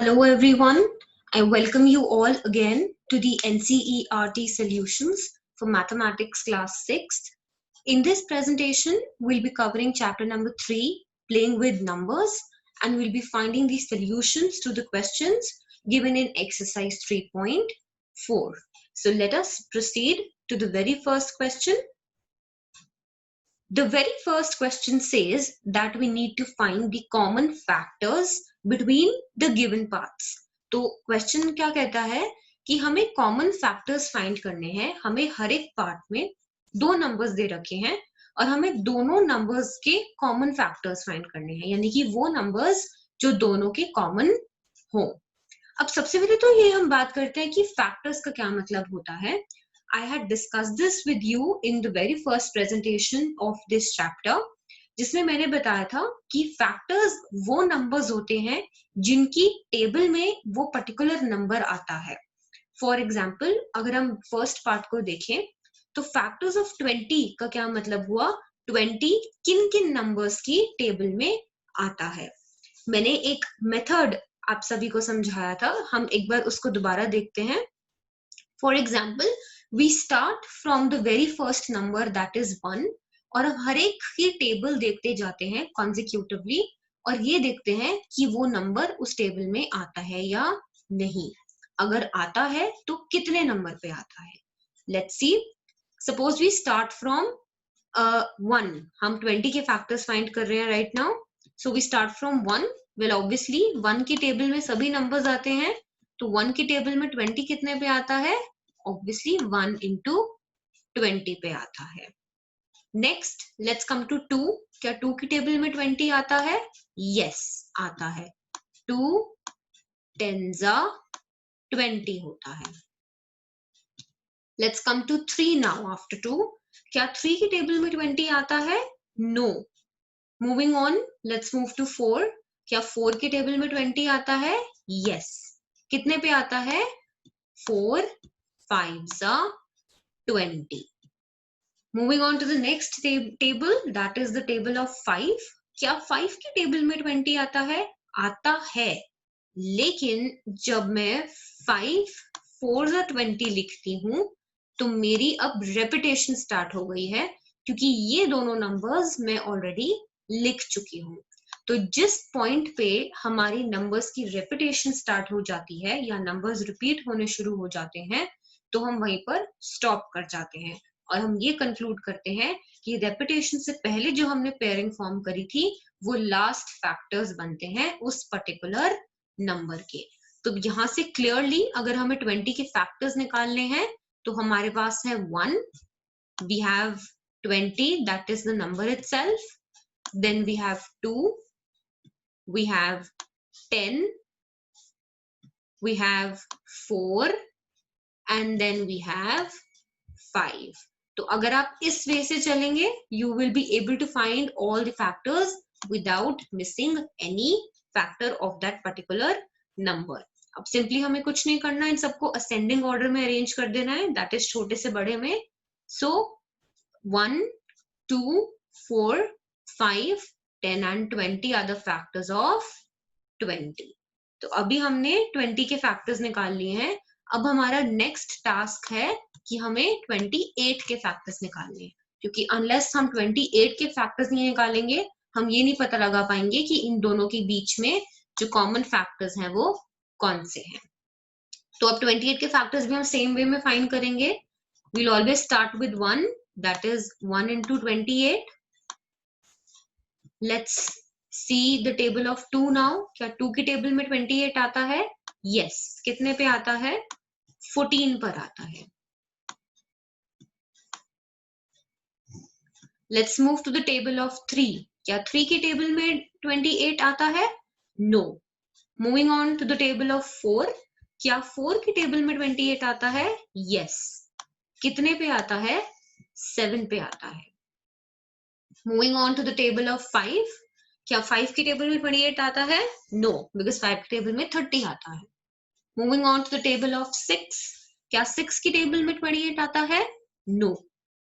Hello everyone, I welcome you all again to the NCERT Solutions for Mathematics Class 6th. In this presentation, we'll be covering chapter number 3, Playing with Numbers, and we'll be finding the solutions to the questions given in exercise 3.4. So let us proceed to the very first question. The very first question says that we need to find the common factors between the given parts. तो question क्या कहता है कि हमें common factors find करने हैं. हमें हर एक पार्ट में दो नंबर्स दे रखे हैं और हमें दोनों नंबर्स के कॉमन फैक्टर्स फाइंड करने हैं, यानी कि वो नंबर्स जो दोनों के कॉमन हो. अब सबसे पहले तो ये हम बात करते हैं कि फैक्टर्स का क्या मतलब होता है. I had discussed this with you in the very first presentation of this chapter, जिसमें मैंने बताया था कि फैक्टर्स वो नंबर्स होते हैं जिनकी टेबल में वो पर्टिकुलर नंबर आता है. फॉर एग्जाम्पल, अगर हम फर्स्ट पार्ट को देखें तो फैक्टर्स ऑफ 20 का क्या मतलब हुआ, 20 किन किन नंबर्स की टेबल में आता है. मैंने एक मेथड आप सभी को समझाया था, हम एक बार उसको दोबारा देखते हैं. For example, we start from the very first number, that is 1, और हम हर एक की टेबल देखते जाते हैं consecutively और ये देखते हैं कि वो नंबर उस टेबल में आता है या नहीं. अगर आता है तो कितने नंबर पे आता है. Let's see. Suppose we start from 1. हम 20 के फैक्टर्स फाइंड कर रहे हैं right now. So we start from 1. Well, obviously 1 की टेबल में सभी नंबर्स आते हैं, तो 1 की टेबल में 20 कितने पे आता है. Obviously 1 into 20 पे आता है. Next, let's come to 2. क्या 2 की टेबल में 20 आता है? Yes, आता है. 2 10s are 20 होता है. Let's come to 3 now after 2. क्या 3 की टेबल में 20 आता है? No. Moving on, let's move to 4. क्या 4 की टेबल में 20 आता है? Yes. कितने पे आता है? 4 5s are 20. Moving on to the next table, that is the table of 5. क्या 5 की टेबल में 20 आता है? आता है, लेकिन जब मैं 5 4s are 20 लिखती हूँ तो मेरी अब रेपिटेशन स्टार्ट हो गई है, क्योंकि ये दोनों नंबर्स मैं ऑलरेडी लिख चुकी हूँ. तो जिस पॉइंट पे हमारी नंबर्स की रेपिटेशन स्टार्ट हो जाती है या नंबर्स रिपीट होने शुरू हो जाते हैं, तो हम वहीं पर स्टॉप कर जाते हैं और हम ये कंक्लूड करते हैं कि रेपिटेशन से पहले जो हमने पेयरिंग फॉर्म करी थी वो लास्ट फैक्टर्स बनते हैं उस पर्टिकुलर नंबर के. तो यहाँ से क्लियरली अगर हमें 20 के फैक्टर्स निकालने हैं तो हमारे पास है 1, we have 20, that is the number itself, then we have 2, we have 10, we have 4, and then we have 5. तो अगर आप इस वे से चलेंगे, you will be able to find all the factors without missing any factor of that particular number. अब simply हमें कुछ नहीं करना है, इन सबको असेंडिंग ऑर्डर में अरेंज कर देना है, दैट इज छोटे से बड़े में. सो 1 2 4 5 10 and 20 are the factors of 20. तो अभी हमने 20 के फैक्टर्स निकाल लिए हैं. अब हमारा नेक्स्ट टास्क है कि हमें 28 के फैक्टर्स निकालने हैं, क्योंकि अनलेस हम 28 के फैक्टर्स नहीं निकालेंगे हम ये नहीं पता लगा पाएंगे कि इन दोनों के बीच में जो कॉमन फैक्टर्स हैं वो कौन से हैं. तो अब 28 के फैक्टर्स भी हम सेम वे में फाइंड करेंगे. we'll always start with 1, that is 1 into 28. let's see the table of 2 now. क्या 2 की टेबल में 28 आता है? yes. कितने पे आता है? 14 पर आता है. let's move to the table of 3. क्या 3 की टेबल में 28 आता है? no. moving on to the table of 4. क्या 4 की टेबल में 28 आता है? yes. कितने पे आता है? 7 पे आता है. moving on to the table of 5. क्या 5 की टेबल में 28 आता है? no, because 5 की टेबल में 30 आता है. moving on to the table of 6. क्या 6 की टेबल में 28 आता है? no.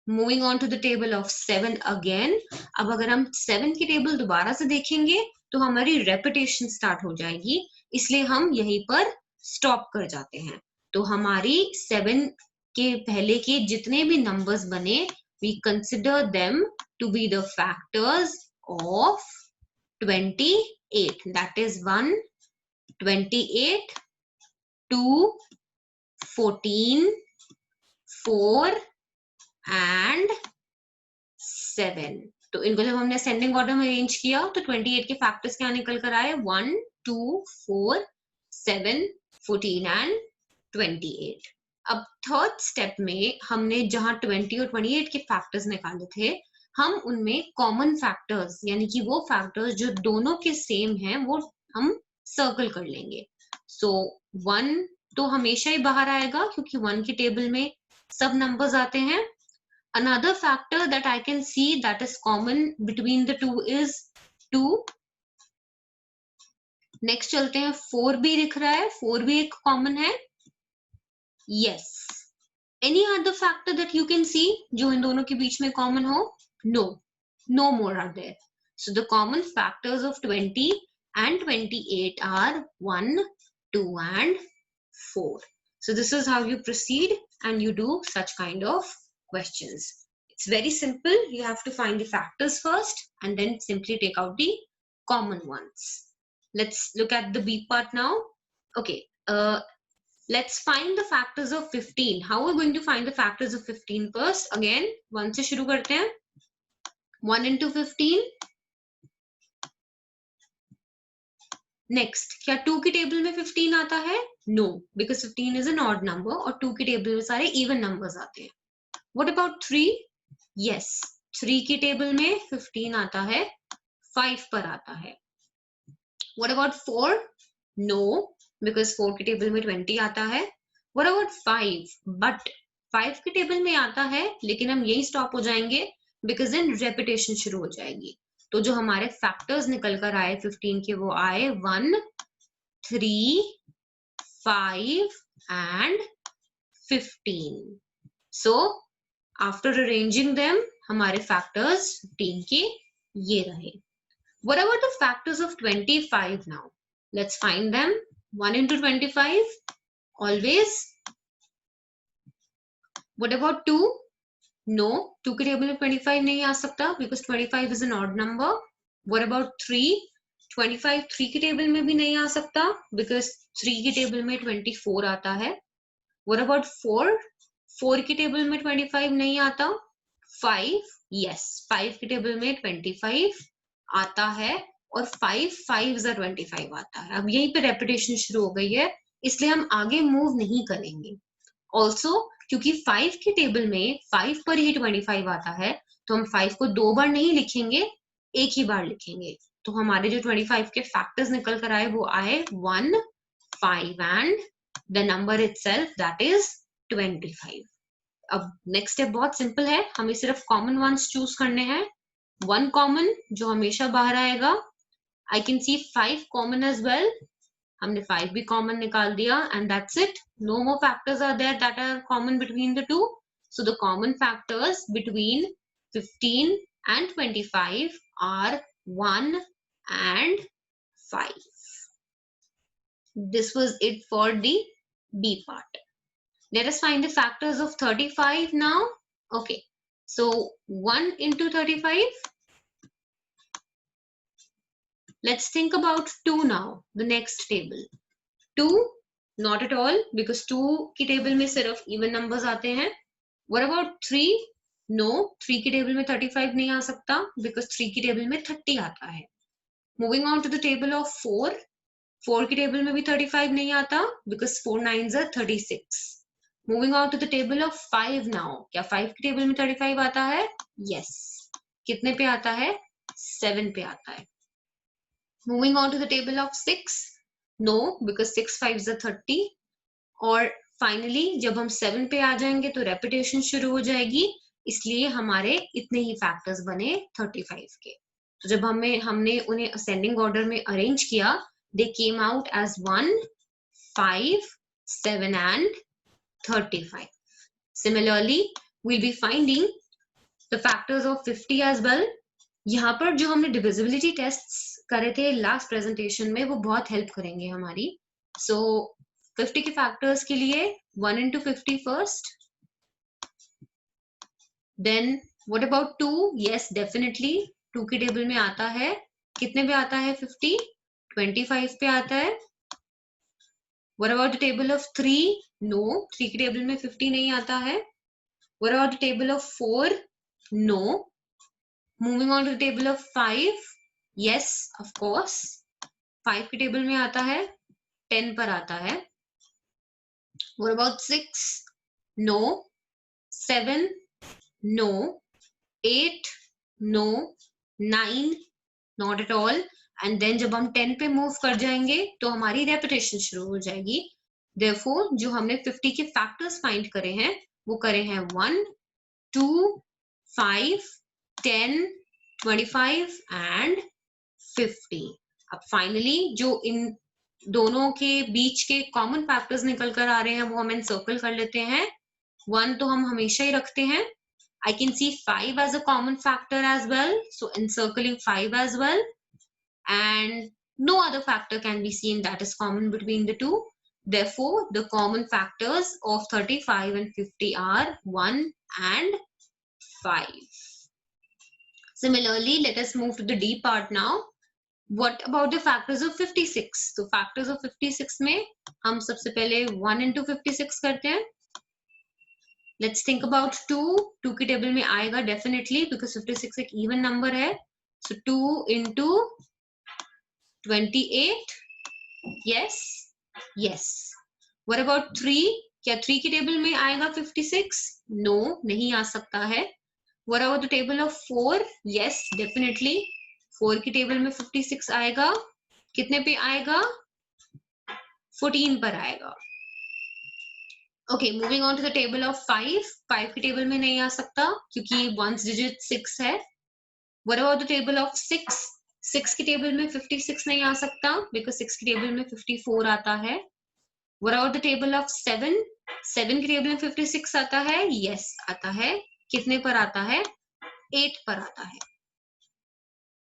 moving on to the table of 7 again. अब अगर हम 7 की टेबल दोबारा से देखेंगे तो हमारी रेपिटेशन स्टार्ट हो जाएगी, इसलिए हम यहीं पर स्टॉप कर जाते हैं। तो हमारी 7 के पहले के जितने भी नंबर्स बने, we consider them to be the factors of 28, that is 1, 28, 2, 14, 4 and 7। तो इनको जब हमने असेंडिंग ऑर्डर में अरेंज किया तो 28 के फैक्टर्स क्या निकल कर आए, 1, 2, 4, 7, 14 एंड 28। अब थर्ड स्टेप में हमने जहां 20 और 28 के फैक्टर्स निकाले थे, हम उनमें कॉमन फैक्टर्स यानी कि वो फैक्टर्स जो दोनों के सेम हैं वो हम सर्कल कर लेंगे। सो 1 तो हमेशा ही बाहर आएगा क्योंकि 1 की टेबल में सब नंबर्स आते हैं। Another factor that I can see that is common between the two is 2. Next चलते हैं, 4 भी दिख रहा है, 4 भी एक common है। Yes. Any other factor that you can see जो इन दोनों के बीच में common हो? No. No more are there. So the common factors of 20 and 28 are 1, 2 and 4. So this is how you proceed and you do such kind of questions. It's very simple. You have to find the factors first and then simply take out the common ones. Let's look at the B part now. Okay, let's find the factors of 15. How are we going to find the factors of 15 first? Again, 1 से शुरू करते हैं. 1 into 15. Next, क्या 2 की table में 15 आता है? No, because 15 is an odd number और 2 की टेबल में सारे even numbers आते हैं. What about 3? Yes, 3 की टेबल में 15 आता है, 5 पर आता है. What about 4? No, because 4 की टेबल में 20 आता है. What about 5? But 5 की टेबल में आता है, लेकिन हम यही स्टॉप हो जाएंगे because then repetition शुरू हो जाएगी. तो जो हमारे फैक्टर्स निकल कर आए 15 के वो आए 1, 3, 5 and 15. So after arranging them, हमारे factors 15 के ये रहे. What about the factors of 25 now? Let's find them. 1 into 25, always. What about 2? No, 2 की टेबल में 25 नहीं आ सकता because 25 is an odd number. What about 3? 25 3 की टेबल में भी नहीं आ सकता because 3 की टेबल में 24 आता है. What about 4? 4 की टेबल में 25 नहीं आता. 5, yes, 5 की टेबल में 25 आता है और 5 5s are 25 आता है. अब यहीं पे रेपिटेशन शुरू हो गई है, इसलिए हम आगे मूव नहीं करेंगे. ऑल्सो क्योंकि 5 की टेबल में 5 पर ही 25 आता है, तो हम 5 को 2 बार नहीं लिखेंगे, एक ही बार लिखेंगे. तो हमारे जो 25 के फैक्टर्स निकल कर आए वो आए 1, 5 and the number itself that is 25. अब नेक्स्ट स्टेप बहुत सिंपल है, हमें सिर्फ कॉमन वंस चूज करने हैं. 1 कॉमन जो हमेशा बाहर आएगा. I can see 5 common as well. हमने 5 भी कॉमन निकाल दिया and that's it. No more factors are there that are common between the two. So the common factors between 15 and 25 are 1 and 5. This was it for the B part. Let us find the factors of 35 now. Okay, so 1 into 35. Let's think about 2 now, the next table. 2, not at all, because 2 की table में सिर्फ even numbers आते हैं. What about 3? No, 3 की table में 35 नहीं आ सकता, because 3 की टेबल में 30 आता है. Moving on to the table of 4. 4 की टेबल में भी 35 नहीं आता, because 4 9s are 36. Moving on to the table of 5 now. क्या 5 की टेबल में 35 आता है? Yes. कितने पे आता है? 7 पे आता है. Moving on to the table of 6. No, because 6 5s are 30. और finally जब हम 7 पे आ जाएंगे तो रेपिटेशन शुरू हो जाएगी, इसलिए हमारे इतने ही फैक्टर्स बने 35 के. तो जब हमने उन्हें असेंडिंग ऑर्डर में अरेंज किया, they came out as 1, 5, 7 and 35. Similarly, we'll be finding the factors of 50 as well. यहाँ पर जो हमने डिविजिबिलिटी टेस्ट्स करे थे लास्ट प्रेजेंटेशन में, वो बहुत हेल्प करेंगे हमारी. सो 50 के फैक्टर्स के लिए 1 into 50 first. Then what about 2? Yes definitely 2 की टेबल में आता है. कितने पे आता है 50? 25 पे आता है. What about the table of 3? No, 3 की टेबल में 50 नहीं आता है. What about the table of 4? No. Moving on to the table of 5. Yes, of course. 5 की टेबल में आता है. 10 पर आता है. What about 6? No. 7? No. 8? No. 9? Not at all. And then जब हम 10 पे मूव कर जाएंगे तो हमारी रेपिटेशन शुरू हो जाएगी. Therefore, जो हमने 50 के फैक्टर्स फाइंड करे हैं वो करे हैं 1, 2, 5, 10, 25 एंड 50. अब फाइनली जो इन दोनों के बीच के कॉमन फैक्टर्स निकल कर आ रहे हैं वो हम एनसर्कल कर लेते हैं. 1 तो हम हमेशा ही रखते हैं. I can see 5 as a common factor as well, so encircling 5 as well. And no other factor can be seen that is common between the two. Therefore, the common factors of 35 and 50 are 1 and 5. Similarly, let us move to the D part now. What about the factors of 56? So factors of 56 में हम सबसे पहले 1 into 56 करते हैं. Let's think about 2. 2 की table में आएगा definitely because 56 एक even number है. So 2 into 28. Yes. Yes. What about 3? क्या 3 की टेबल में आएगा 56? No, नहीं आ सकता है. What about the table of 4? Yes, definitely. 4 की टेबल में 56 आएगा. कितने पे आएगा? 14 पर आएगा. Okay, moving on to the table of 5. 5 की टेबल में नहीं आ सकता क्योंकि 1's digit 6 है. What about the table of 6? 6 की टेबल में 56 नहीं आ सकता because 6 की टेबल में 54 आता है. What about the table of 7? 7 की टेबल में 56 आता है. Yes, आता है. कितने पर आता है? 8 पर आता है.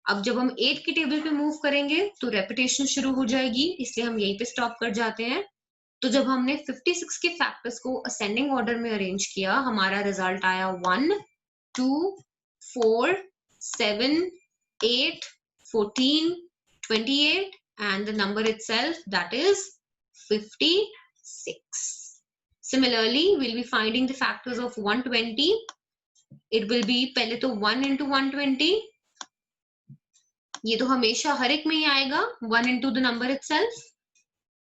अब जब हम 8 की टेबल पे मूव करेंगे तो रेपिटेशन शुरू हो जाएगी, इसलिए हम यहीं पे स्टॉप कर जाते हैं. तो जब हमने 56 के फैक्टर्स को असेंडिंग ऑर्डर में अरेंज किया, हमारा रिजल्ट आया 1, 2, 4, 7, 8, 14, 28 and the number itself, that is 56. Similarly, we'll be finding the factors of 120. It will be पहले तो 1 into 120. ये तो हमेशा हर एक में ही आएगा 1 into the number itself.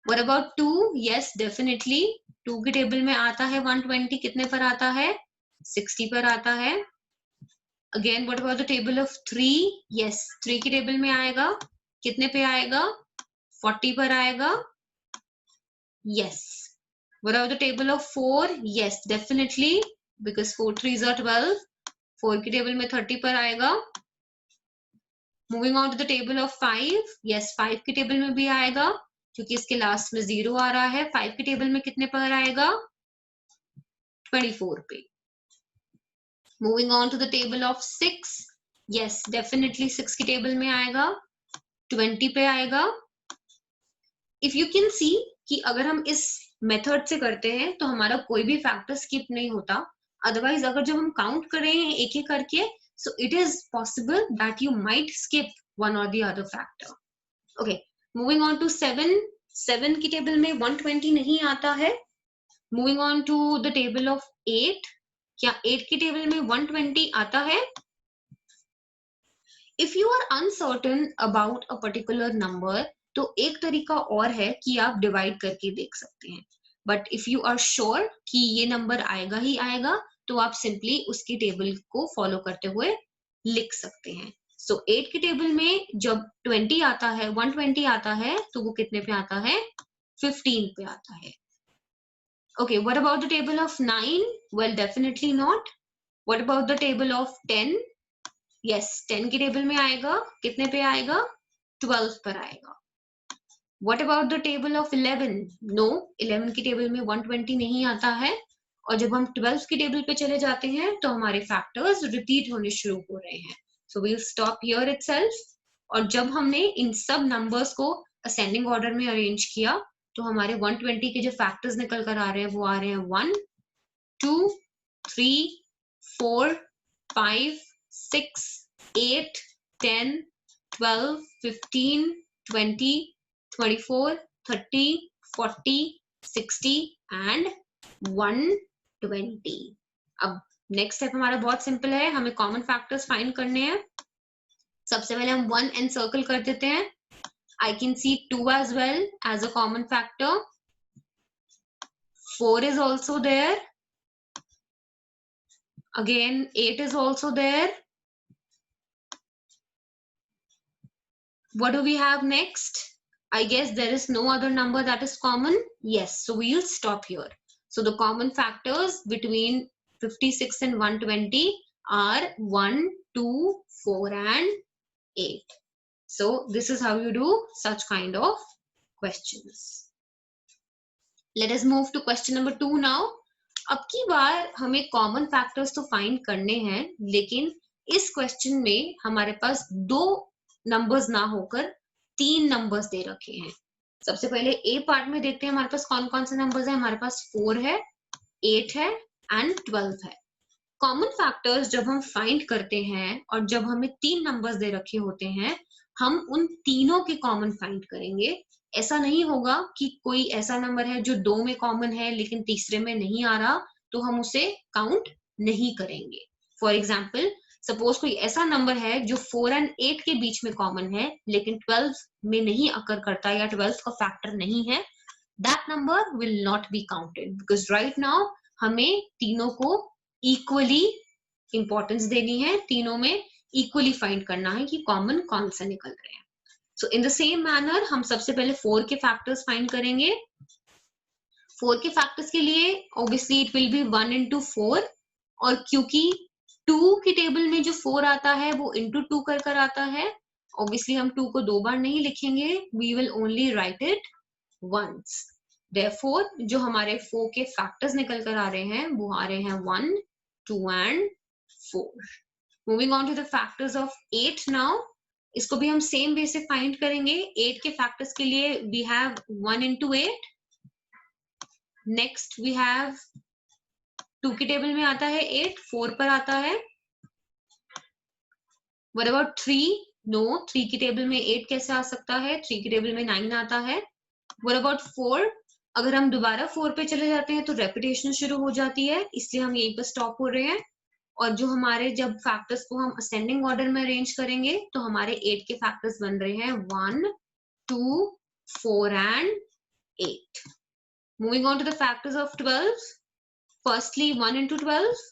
What about 2? Yes, definitely. 2 की टेबल में आता है 120. कितने पर आता है? 60 पर आता है. Again, what about the table of 3? Yes, 3 की टेबल में आएगा. कितने पे आएगा? 40 पर आएगा. Yes. What about the table of 4? Yes, definitely, because 4 3s are 12. 4 की टेबल में 30 पर आएगा. Moving on to the table of 5. Yes, 5 की टेबल में भी आएगा क्योंकि इसके लास्ट में 0 आ रहा है. 5 की टेबल में कितने पर आएगा? 24 पे. Moving on to the table of 6. Yes, definitely 6 की टेबल में आएगा. 20 पे आएगा. If you can see कि अगर हम इस मेथड से करते हैं तो हमारा कोई भी फैक्टर स्किप नहीं होता. अदरवाइज अगर जब हम काउंट कर रहे हैं एक एक करके, so it is possible that you might skip one or the other factor. Okay, moving on to 7. 7 की टेबल में 120 नहीं आता है. Moving on to the table of 8. क्या 8 की टेबल में 120 आता है? If you are uncertain about a particular number, तो एक तरीका और है कि आप डिवाइड करके देख सकते हैं. But if you are sure कि ये नंबर आएगा ही आएगा तो आप सिंपली उसकी टेबल को फॉलो करते हुए लिख सकते हैं. सो 8 की टेबल में जब 20 आता है, 120 आता है, तो वो कितने पे आता है? 15 पे आता है. Okay, what about the table of 9? Well, definitely not. What about the table of 10? Yes, 10 की टेबल में आएगा. कितने पे आएगा? 12 पर आएगा. What about the table of 11? No, 11 की टेबल में 120 नहीं आता है. और जब हम 12 की टेबल पे चले जाते हैं तो हमारे फैक्टर्स रिपीट होने शुरू हो रहे हैं. So we'll stop here itself. और जब हमने इन सब नंबर्स को असेंडिंग ऑर्डर में अरेंज किया तो हमारे 120 के जो फैक्टर्स निकल कर आ रहे हैं वो आ रहे हैं 1, 2, 3, 4, 5, 6, 8, 10, 12, 15, 20, 24, 30, 40, 60 and 120. अब नेक्स्ट स्टेप हमारा बहुत सिंपल है, हमें कॉमन फैक्टर्स फाइंड करने हैं. सबसे पहले हम 1 एनसर्कल कर देते हैं. I can see 2 as well as a common factor. 4 is also there. Again, 8 is also there. What do we have next? I guess there is no other number that is common. Yes, so we'll stop here. So the common factors between 56 and 120 are 1, 2, 4 and 8. So this is how you do such kind of questions. Let us move to question number 2 now. अब की बार हमें common factors तो find करने हैं, लेकिन इस question में हमारे पास 2 नंबर्स ना होकर 3 नंबर्स दे रखे हैं. सबसे पहले ए पार्ट में देखते हैं हमारे पास कौन कौन से नंबर्स हैं. हमारे पास 4 है, 8 है एंड 12 है. कॉमन फैक्टर्स जब हम फाइंड करते हैं और जब हमें 3 नंबर्स दे रखे होते हैं, हम उन तीनों के कॉमन फाइंड करेंगे. ऐसा नहीं होगा कि कोई ऐसा नंबर है जो 2 में कॉमन है लेकिन तीसरे में नहीं आ रहा तो हम उसे काउंट नहीं करेंगे. फॉर एग्जाम्पल, सपोज कोई ऐसा नंबर है जो 4 एंड 8 के बीच में कॉमन है लेकिन 12 में नहीं अकर करता या 12 का फैक्टर नहीं है. That number will not be counted because right now हमें तीनों को इक्वली इंपॉर्टेंस देनी है, तीनों में इक्वली फाइंड करना है कि कॉमन कौन से निकल रहे हैं. सो इन द सेम मैनर हम सबसे पहले 4 के फैक्टर्स फाइंड करेंगे. 4 के फैक्टर्स के लिए obviously it will be 1 into 4 और क्योंकि 2 की टेबल में जो 4 आता है वो into 2 कर आता है, ऑब्वियसली हम 2 को 2 बार नहीं लिखेंगे, we will only write it once. Therefore जो हमारे 4 के फैक्टर्स निकल कर आ रहे हैं वो आ रहे हैं 1, 2 and 4. Moving on to the factors of 8 now. इसको भी हम सेम वे से फाइंड करेंगे. 8 के फैक्टर्स के लिए we have 1 into 8. Next we have 2 की टेबल में आता है 8, 4 पर आता है. What about 3? No, 3 की टेबल में 8 कैसे आ सकता है? 3 की टेबल में 9 आता है. What about 4? अगर हम दोबारा 4 पे चले जाते हैं तो रेपिटेशन शुरू हो जाती है, इसलिए हम यहीं पर स्टॉप हो रहे हैं. और जो हमारे जब फैक्टर्स को हम असेंडिंग ऑर्डर में अरेंज करेंगे तो हमारे 8 के फैक्टर्स बन रहे हैं 1, 2, 4 and 8. Moving on to the factors of 12. Firstly 1 into 12.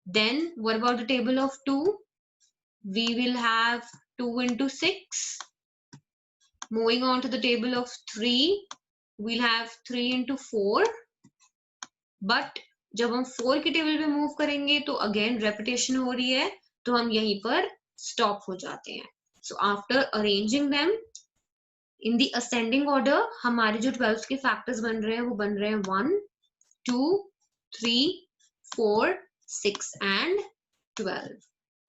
Then what about the table of 2? We will have 2 into 6. Moving on to the table of 3. We'll have 3 into 4. But जब हम 4 की टेबल पे move करेंगे तो again repetition हो रही है तो हम यहीं पर स्टॉप हो जाते हैं. So after arranging them in the ascending order हमारे जो 12 के फैक्टर्स बन रहे हैं वो बन रहे हैं 1, 2, 3, 4, 6 and 12.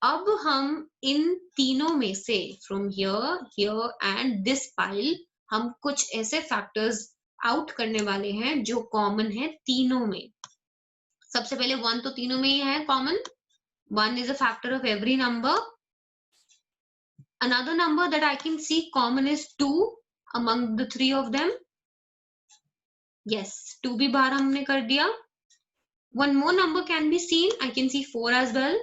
अब हम इन तीनों में से from here, here and this pile हम कुछ ऐसे फैक्टर्स आउट करने वाले हैं जो कॉमन है तीनों में. सबसे पहले 1 तो तीनों में ही है common. 1 is a factor of every number. Another number that I can see common is 2 among the 3 of them. Yes, 2 भी बाहर हमने कर दिया. One more number can be seen. I can see 4 as well.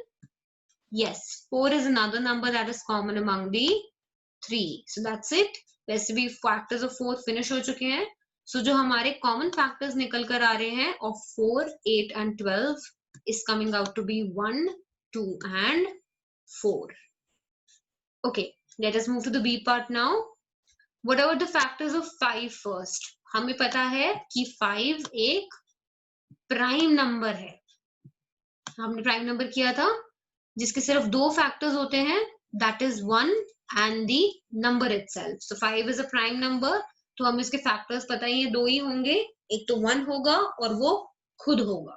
Yes, 4 is another number that is common among the 3. So that's it. वैसे भी factors of 4 finish हो चुके हैं. So जो हमारे common factors निकल कर आ रहे हैं of 4, 8 and 12 is coming out to be 1, 2 and 4. Okay, let us move to the B part now. What about the factors of 5 first? हमें पता है कि 5 एक प्राइम नंबर है. हमने प्राइम नंबर किया था जिसके सिर्फ 2 फैक्टर्स होते हैं, that is 1 and the number itself. So 5 is a prime number. तो हमें इसके फैक्टर्स पता ही है, 2 ही होंगे, एक तो 1 होगा और वो खुद होगा.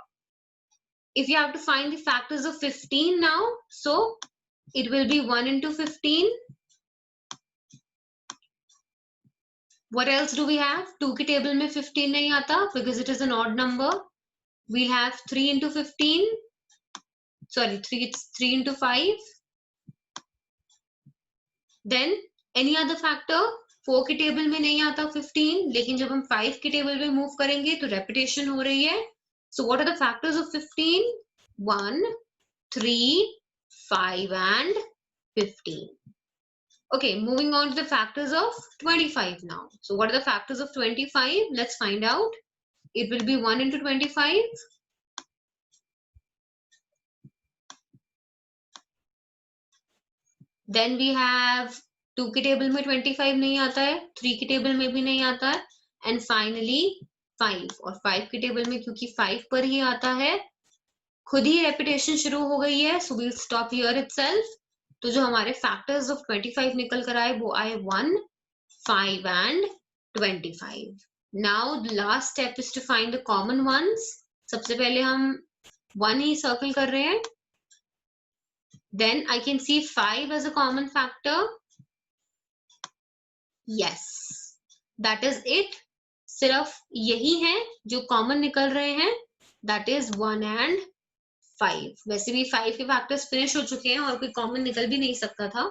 if you have to find the factors of 15 now, so it will be 1 into 15. What else do we have? 2 की टेबल में 15 नहीं आता because it is an odd number. We have 3 into 15. Sorry, 3 into 5. Then any other factor? 4 की table में नहीं आता 15, लेकिन जब हम 5 की टेबल में मूव करेंगे तो रेपिटेशन हो रही है. So what are the factors of 15? 1, 3, 5 and 15. Okay, moving on to the factors of 25 now. So what are the factors of 25? Let's find out. It will be 1 into 25. Then we have 2 की table में 25 नहीं आता है, 3 की table में भी नहीं आता है, and finally 5. और 5 की टेबल में क्योंकि 5 पर ही आता है, खुद ही रेपिटेशन शुरू हो गई है, so we'll stop here itself. तो जो हमारे factors of 25 निकल कर आए वो आए 1, 5 and 25. Now the last step is to find the common ones. सबसे पहले हम 1 ही सर्कल कर रहे हैं. Then I can see 5 as a common factor. Yes, that is it. सिर्फ यही है जो common निकल रहे हैं. That is 1 and 5. वैसे भी 5 के factors finish हो चुके हैं और कोई common निकल भी नहीं सकता था.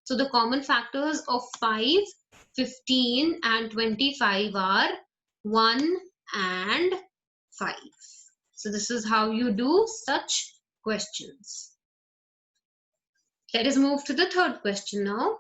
So the common factors of 5, 15 and 25 are 1 and 5. So this is how you do such questions. Let us move to the third question now.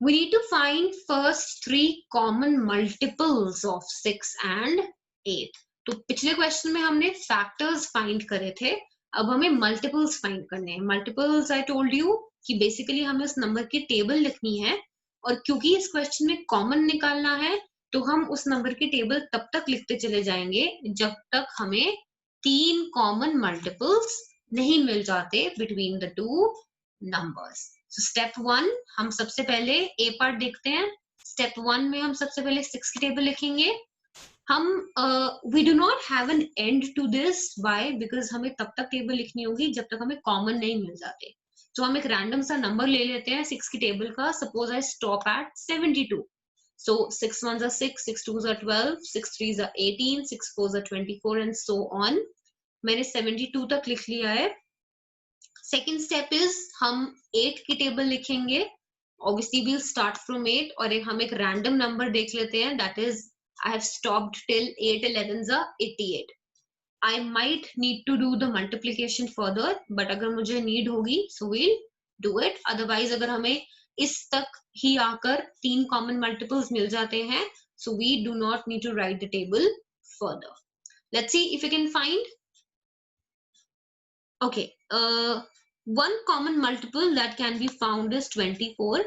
We need to find first 3 common multiples of 6 and 8. तो पिछले question में हमने factors find करे थे, अब हमें multiples find करने हैं. मल्टीपल्स आई टोल्ड यू कि बेसिकली हमें उस नंबर की टेबल लिखनी है, और क्योंकि इस क्वेश्चन में कॉमन निकालना है तो हम उस नंबर की टेबल तब तक लिखते चले जाएंगे जब तक हमें 3 कॉमन मल्टीपल्स नहीं मिल जाते between the 2 numbers. So step 1 हम सबसे पहले A part देखते हैं. Step 1 में हम सबसे पहले 6 की टेबल लिखेंगे. हम we do not have an end to this. Why? Because हमें तब तक टेबल लिखनी होगी जब तक हमें कॉमन नहीं मिल जाते. तो हम एक रैंडम सा नंबर ले लेते हैं 6 की टेबल का. Suppose I stop at 72. So 6 1s are 6, 6 2s are 12, 6 3s are 18, 6 4s are 24 and so on. मैंने 72 तक लिख लिया है. सेकेंड स्टेप इज हम 8 की टेबल लिखेंगे. ऑब्वियसली वील स्टार्ट फ्रॉम 8 और हम एक रैंडम नंबर देख लेते हैं. That is I have stopped till 8 11s are 88. I might need to do the multiplication further, but अगर मुझे नीड होगी so we'll do it. Otherwise अगर हमें इस तक ही आकर 3 कॉमन मल्टीपल्स मिल जाते हैं, so we do not need to write the table further. Let's see if you can find. Okay, one common multiple that can be found is 24.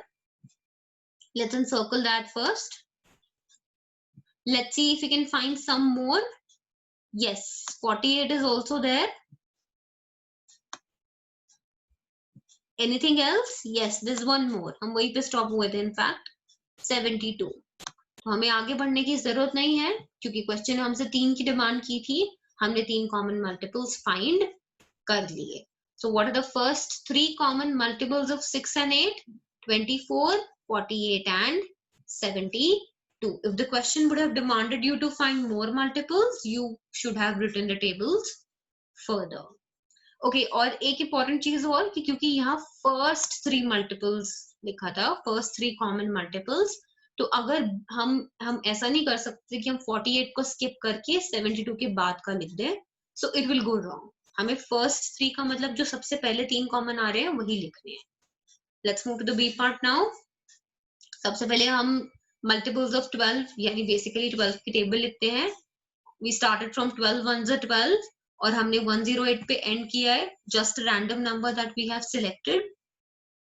Let's encircle that first. Let's see if we can find some more. Yes, 48 is also there. Anything else? Yes, there's one more. हम वहीं पे stop हुए थे in fact. 72. तो हमें आगे बढ़ने की जरूरत नहीं है क्योंकि क्वेश्चन हमसे 3 की डिमांड की थी. हमने 3 कॉमन मल्टीपल्स फाइंड कर लिए. So what are the first 3 common multiples of 6 and 8? 24, 48 and 72. If the question would have demanded you to find more multiples, you should have written the tables further. Okay, और एक important चीज और कि क्योंकि यहाँ first 3 multiples लिखा था, first 3 common multiples, तो अगर हम ऐसा नहीं कर सकते कि हम 48 को skip करके 72 के बाद का लिख दें, so it will go wrong. हमें फर्स्ट 3 का मतलब जो सबसे पहले 3 कॉमन आ रहे हैं वही लिखने हैं. Let's move to the B part now. सबसे पहले हम मल्टीपल्स ऑफ 12 यानी बेसिकली 12 की टेबल लिखते हैं. We started from 12 1s are 12 और हमने 108 पे एंड किया है. Just random number that we have selected.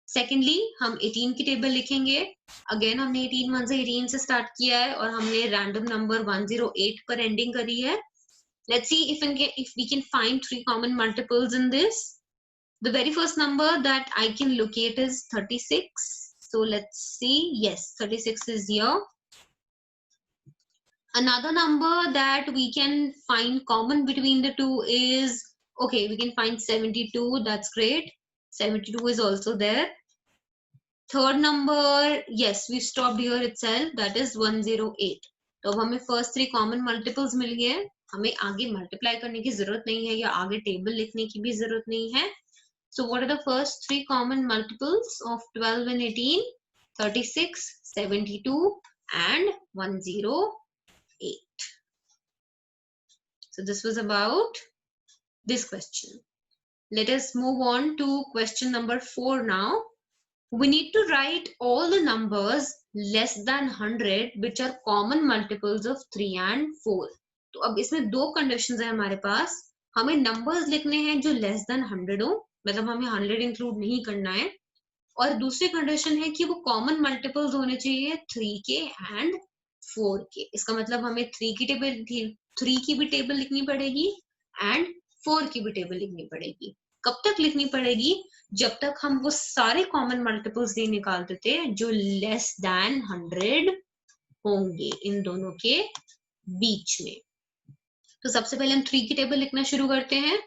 Secondly हम 18 की टेबल लिखेंगे. अगेन हमने 18 1 से 18 से स्टार्ट किया है और हमने रैंडम नंबर 108 पर एंडिंग करी है. Let's see if we can find 3 common multiples in this. The very first number that I can locate is 36. So let's see. Yes, 36 is here. Another number that we can find common between the two is Okay, we can find 72. That's great. 72 is also there. Third number, yes, we stopped here itself. That is 108. तो अब हमें first three common multiples मिल गए हैं. हमें आगे multiply करने की जरूरत नहीं है या आगे table लिखने की भी जरूरत नहीं है. So what are the first three common multiples of 12 and 18? 36, 72 and 108. So this was about this question. Let us move on to question number 4 now. We need to write all the numbers less than 100 which are common multiples of 3 and 4. तो अब इसमें दो conditions है हमारे पास. हमें numbers लिखने हैं जो less than 100 हो, मतलब हमें 100 include नहीं करना है. और दूसरी condition है कि वो common multiples होने चाहिए 3 के and 4 के. इसका मतलब हमें 3 की भी table लिखनी पड़ेगी and 4 की भी table लिखनी पड़ेगी. कब तक लिखनी पड़ेगी? जब तक हम वो सारे कॉमन मल्टीपल्स नहीं निकाल देते जो लेस देन 100 होंगे इन दोनों के बीच में. तो सबसे पहले हम 3 की टेबल लिखना शुरू करते हैं.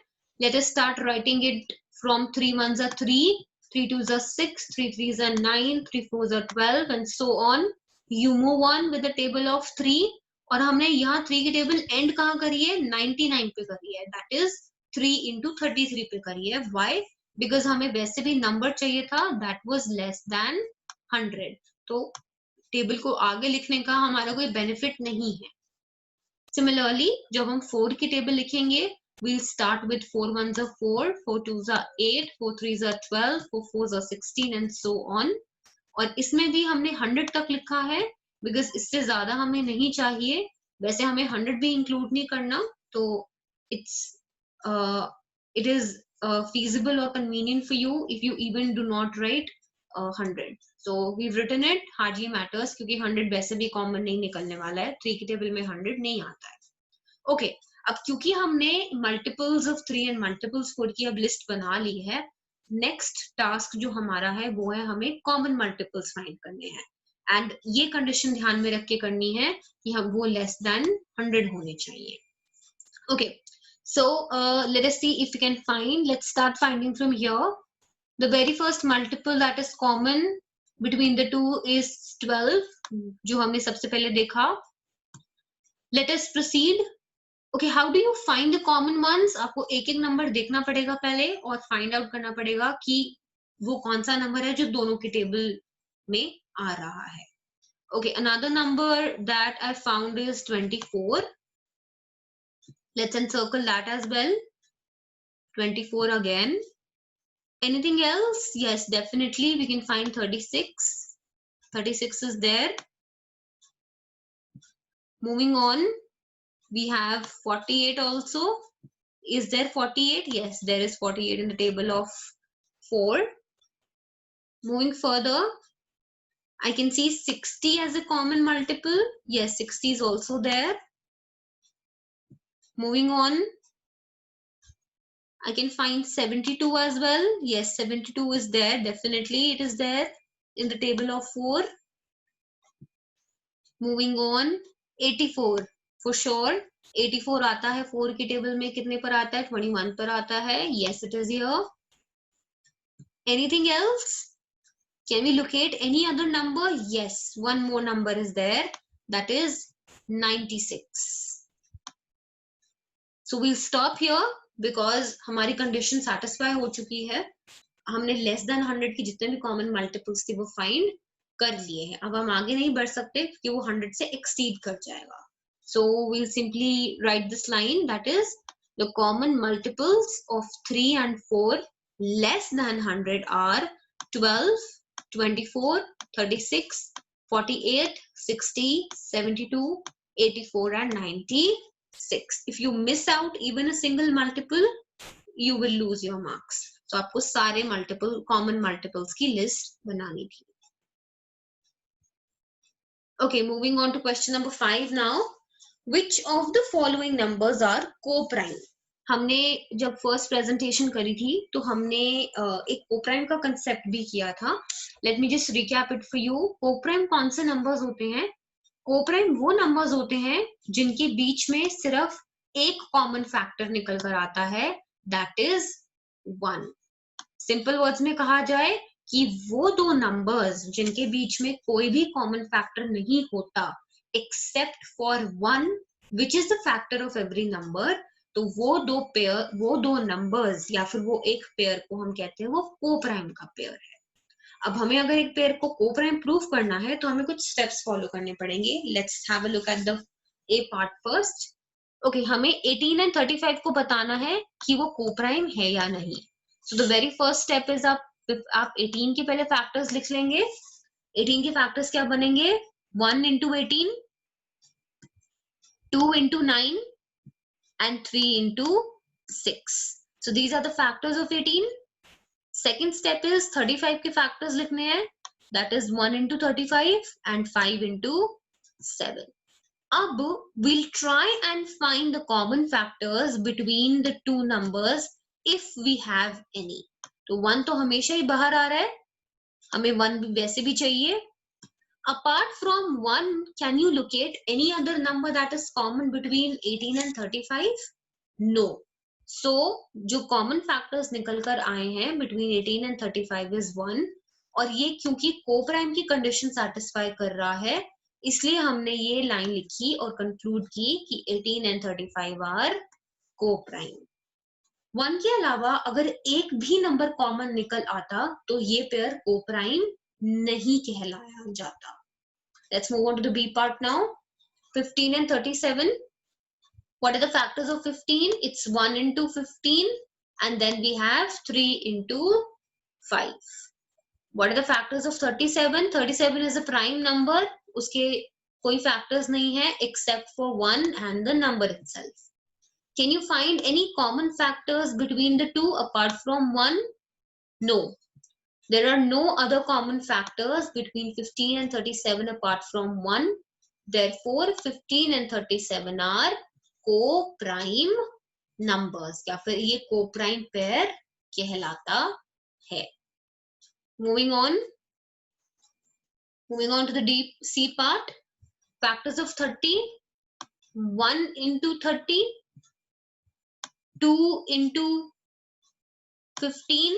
Let us start writing it from 3 1s are 3, 3 2s are 6, 3 3s are 9, 3 4s are 12 and so on. You move on with the table of 3. और हमने यहाँ 3 की टेबल एंड कहाँ करी है? 99 पे करी है. दैट इज 3 into 33 पे करी है. Why? Because हमें वैसे भी नंबर चाहिए था that was less than 100. तो टेबल को आगे लिखने का हमारा कोई बेनिफिट नहीं है. Similarly, जब हम 4 की टेबल लिखेंगे, we'll start with 4 1s are 4, 4 2s are 8, 4 3s are 12, 4 4s are 16 and so on. और इसमें भी हमने 100 तक लिखा है because इससे ज्यादा हमें नहीं चाहिए. वैसे हमें 100 भी इंक्लूड नहीं करना, तो it is feasible or convenient for you if you even do not write 100. So we've written it, hardly matters क्योंकि 100 वैसे भी कॉमन नहीं निकलने वाला है. 3 की टेबल में 100 नहीं आता है. Okay, अब क्योंकि हमने multiples of 3 and multiples 4 की अब लिस्ट बना ली है, नेक्स्ट टास्क जो हमारा है वो है हमें कॉमन मल्टीपल्स फाइंड करने हैं. एंड ये कंडीशन ध्यान में रख के करनी है कि हम वो लेस देन 100 होने चाहिए. Okay. So let us see if we can find. Let's start finding from here. The very first multiple that is common between the two is 12, जो हमने सबसे पहले देखा. Let us proceed. Okay, how do you find the common ones? आपको एक एक number देखना पड़ेगा पहले और find out करना पड़ेगा कि वो कौन सा नंबर है जो दोनों की टेबल में आ रहा है. Okay, another number that I found is 24. Let's encircle that as well. 24 again. Anything else? Yes, definitely we can find 36. 36 is there. Moving on, we have 48 also. Is there 48? Yes, there is 48 in the table of 4. Moving further, I can see 60 as a common multiple. Yes, 60 is also there. Moving on, I can find 72 as well. Yes, 72 is there. Definitely it is there in the table of 4. Moving on, 84 for sure. 84 आता है 4 की table में. कितने पर आता है? 21 पर आता है. Yes, it is here. Anything else? Can we locate any other number? Yes, one more number is there. That is 96. So we'll stop here because हमारी condition satisfy हो चुकी है. हमने less than 100 की जितने भी common multiples थे वो find कर लिए हैं. अब हम आगे नहीं बढ़ सकते क्योंकि वो 100 से exceed कर जाएगा. So we'll simply write this line, that is the common multiples of 3 and 4 less than 100 are 12, 24, 36, 48, 60, 72, 84 and 96. If you miss out even a single multiple, you will lose your marks. So आपको सारे multiple common multiples की list बनानी थी. Okay, moving on to question number 5 now. Which of the following numbers are co-prime? हमने जब first presentation करी थी तो हमने एक कोप्राइम का कंसेप्ट भी किया था. Let me just recap it for you. Coprime कौन से नंबर्स होते हैं? कोप्राइम वो नंबर्स होते हैं जिनके बीच में सिर्फ एक कॉमन फैक्टर निकल कर आता है दैट इज 1. सिंपल वर्ड्स में कहा जाए कि वो दो नंबर्स जिनके बीच में कोई भी कॉमन फैक्टर नहीं होता except for 1 which is the factor of every number, तो वो दो नंबर्स या फिर वो एक पेयर को हम कहते हैं वो कोप्राइम का पेयर है. अब हमें अगर एक पेयर को कोप्राइम प्रूफ करना है तो हमें कुछ स्टेप्स फॉलो करने पड़ेंगे. Let's have a look at the A part first. Okay, हमें 18 एंड 35 को बताना है कि वो कोप्राइम है या नहीं. So the very first step is आप 18 के पहले फैक्टर्स लिख लेंगे. 18 के फैक्टर्स क्या बनेंगे? 1 into 18, 2 into 9 and 3 into 6. So these are the factors of 18. Second step is 35 के factors लिखने हैं. That is 1 into 35 and 5 into 7. अब we'll try and find the common factors between the two numbers if we have any. तो 1 तो हमेशा ही बाहर आ रहा है, हमें 1 वैसे भी चाहिए. Apart from 1, can you locate any other number that is common between 18 and 35? No. So, जो common factors निकल कर आए हैं between 18 and 35 is 1. और ये क्योंकि कोप्राइम की कंडीशन सेटिस्फाई कर रहा है, इसलिए हमने ये लाइन लिखी और कंक्लूड की कि 18 and 35 आर कोप्राइम. 1 के अलावा अगर एक भी नंबर कॉमन निकल आता तो ये पेयर कोप्राइम नहीं कहलाया जाता. Let's move on to the B part now. 15 and 37. What are the factors of 15? It's 1 into 15 and then we have 3 into 5. What are the factors of 37? 37 is a prime number. उसके कोई factors नहीं है except for 1 and the number itself. Can you find any common factors between the two apart from 1? No. There are no other common factors between 15 and 37 apart from 1. Therefore, 15 and 37 are co-prime numbers. या फिर ये co-prime pair कहलाता है. Moving on to the deep C part. Factors of 30. 1 into 30. 2 into 15.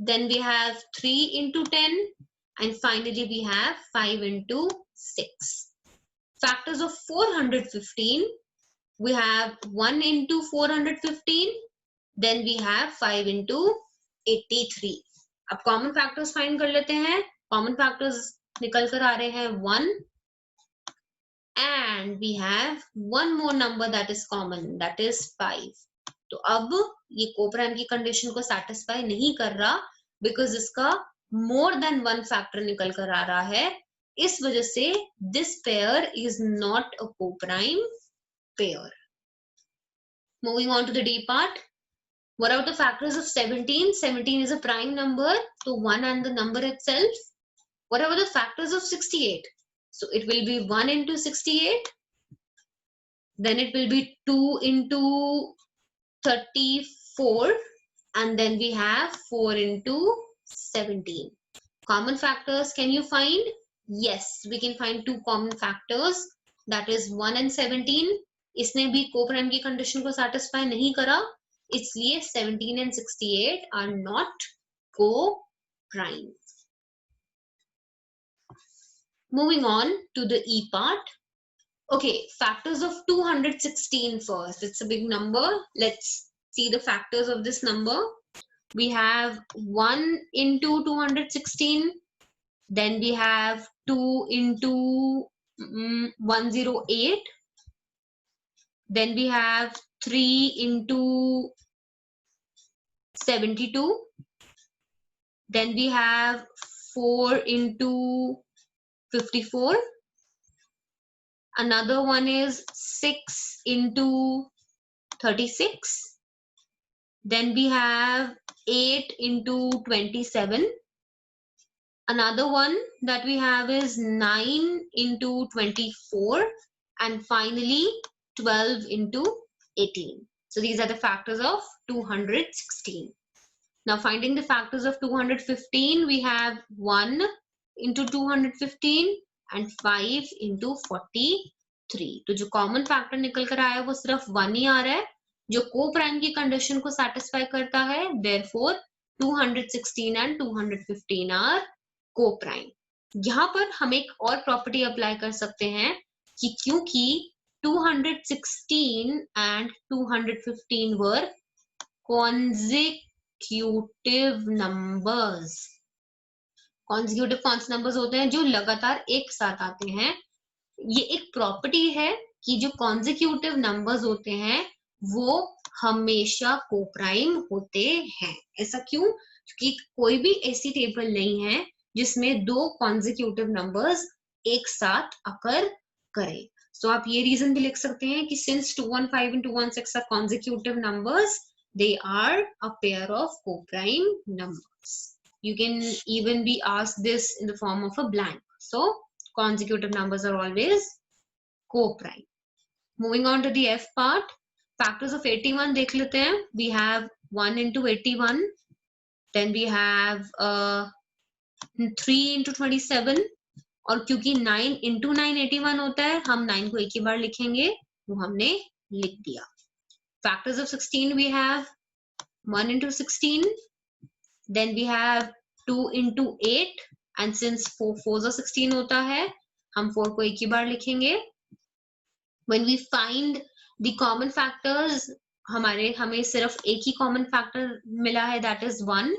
Then we have 3 into 10 and finally we have 5 into 6. Factors of 415, we have 1 into 415, then we have 5 into 83. अब common factors find कर लेते हैं. Common factors निकल कर आ रहे हैं 1 and we have one more number that is common, that is 5. तो अब ये कोप्राइम की कंडीशन को सेटिस्फाई नहीं कर रहा बिकॉज इसका मोर देन 1 फैक्टर निकल कर आ रहा है. इस वजह से this pair is not a coprime pair. Moving on to the D part. What are the factors of 17? 17 is a prime number, so 1 and the number itself. What are the factors of 68? So it will be 1 into 68, then it will be 2 into 34 and then we have 4 into 17. Common factors can you find? Yes, we can find two common factors, that is 1 and 17. इसने भी coprime की condition को satisfy नहीं करा, इसलिए 17 and 68 are not co-prime. Moving on to the E part. Okay, factors of 216 first. It's a big number. Let's see the factors of this number. We have 1 into 216. Then we have 2 into 108. Then we have 3 into 72. Then we have 4 into 54. Another one is 6 into 36. Then we have 8 into 27. Another one that we have is 9 into 24. And finally 12 into 18. So these are the factors of 216. Now finding the factors of 215, we have 1 into 215 and 5 into 43. तो जो common factor निकल कर आया है वो सिर्फ 1 ही आ रहा है. जो को प्राइम की कंडीशन को सेटिस्फाई करता है, therefore 216 एंड 215 आर को प्राइम। यहाँ पर हम एक और प्रॉपर्टी अप्लाई कर सकते हैं कि क्योंकि 216 and 215 were consecutive numbers। consecutive कौन से नंबर्स होते हैं? जो लगातार एक साथ आते हैं। ये एक प्रॉपर्टी है कि जो consecutive numbers होते हैं वो हमेशा को प्राइम होते हैं। ऐसा क्यों? क्योंकि कोई भी ऐसी टेबल नहीं है जिसमें दो consecutive numbers एक साथ अकर करें। तो आप ये रीजन भी लिख सकते हैं कि since 215 and 216 are consecutive numbers, they are a pair of co-prime numbers. You can even be asked this in the form of a blank. So consecutive numbers are always co-prime. Moving on to the F part, factors of 81 देख लेते हैं. We have 1 into 81, then we have 3 into 27, और क्योंकि 9 into 9 81 होता है, हम 9 को एक ही बार लिखेंगे, वो हमने लिख दिया. Factors of 16 we have 1 into 16, then we have 2 into 8, and since 4 4s are 16 होता है, हम 4 को एक ही बार लिखेंगे. When we find the common factors, हमें सिर्फ एक ही common factor मिला है, that is 1.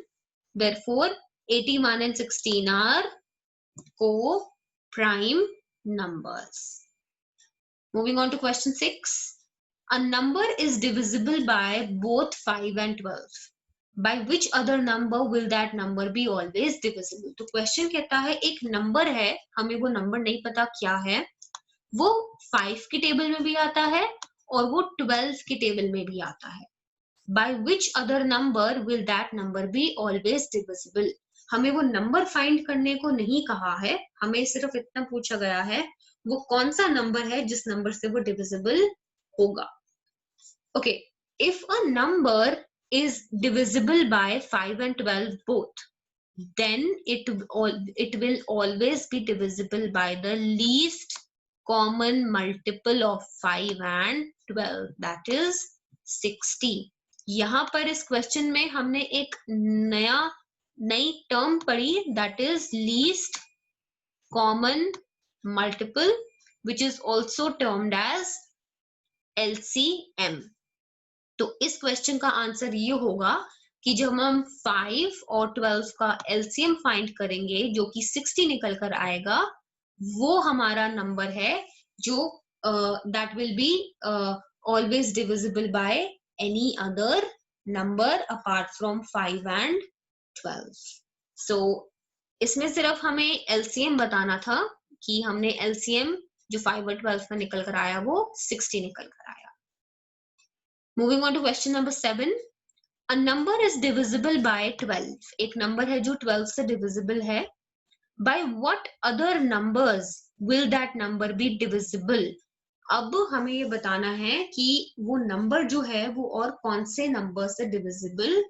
Therefore 81 and 16 are co-prime numbers. Moving on to question 6. A number is divisible by both 5 and 12. By which other number will that number be always divisible? तो question कहता है एक number है, हमें वो number नहीं पता क्या है, वो 5 की टेबल में भी आता है और वो 12 की टेबल में भी आता है. By which other number will that number be always divisible? हमें वो नंबर फाइंड करने को नहीं कहा है, हमें सिर्फ इतना पूछा गया है वो कौन सा नंबर है जिस नंबर से वो डिविजिबल होगा. Okay, if a number is divisible by 5 and 12 both, then it will always be divisible by the least common multiple of 5 and 12, that is 60. यहाँ पर इस क्वेश्चन में हमने एक नई टर्म पढ़ी, that is least common multiple, which is also termed as LCM. तो इस क्वेश्चन का आंसर ये होगा कि जब हम 5 और 12 का LCM फाइंड करेंगे जो कि 60 निकल कर आएगा, वो हमारा नंबर है जो that will be always divisible by any other number apart from 5 and 12. So इसमें सिर्फ हमें LCM बताना था कि हमने LCM जो 5 और 12 में निकल कर आया वो 60 निकल कर आया. Moving on to question number 7. A number is divisible by 12. एक नंबर है जो 12 से divisible है. By what other numbers will that number be divisible? अब हमें ये बताना है कि वो नंबर जो है वो और कौन से नंबर से divisible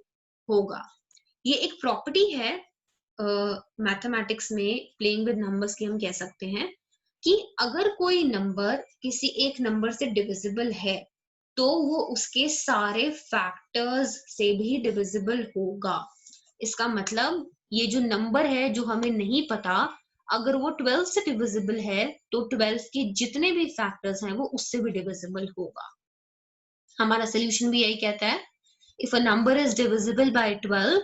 होगा. ये एक प्रॉपर्टी है मैथमेटिक्स में, प्लेइंग विद नंबर्स की हम कह सकते हैं कि अगर कोई नंबर किसी एक नंबर से डिविजिबल है तो वो उसके सारे फैक्टर्स से भी डिविजिबल होगा. इसका मतलब ये जो नंबर है जो हमें नहीं पता, अगर वो 12 से डिविजिबल है तो 12 के जितने भी फैक्टर्स हैं वो उससे भी डिविजिबल होगा. हमारा सोल्यूशन भी यही कहता है, if a number is divisible by 12,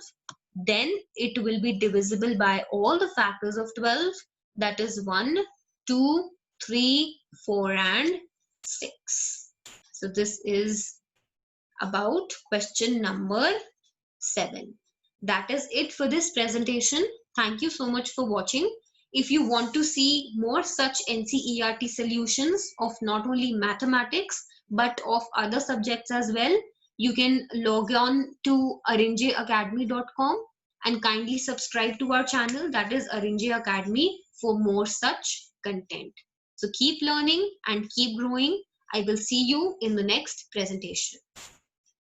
then it will be divisible by all the factors of 12, that is 1, 2, 3, 4 and 6. So this is about question number 7. That is it for this presentation. Thank you so much for watching. If you want to see more such NCERT solutions of not only mathematics but of other subjects as well, you can log on to arinjacademy.com and kindly subscribe to our channel, that is Arinjay Academy, for more such content. So keep learning and keep growing. I will see you in the next presentation.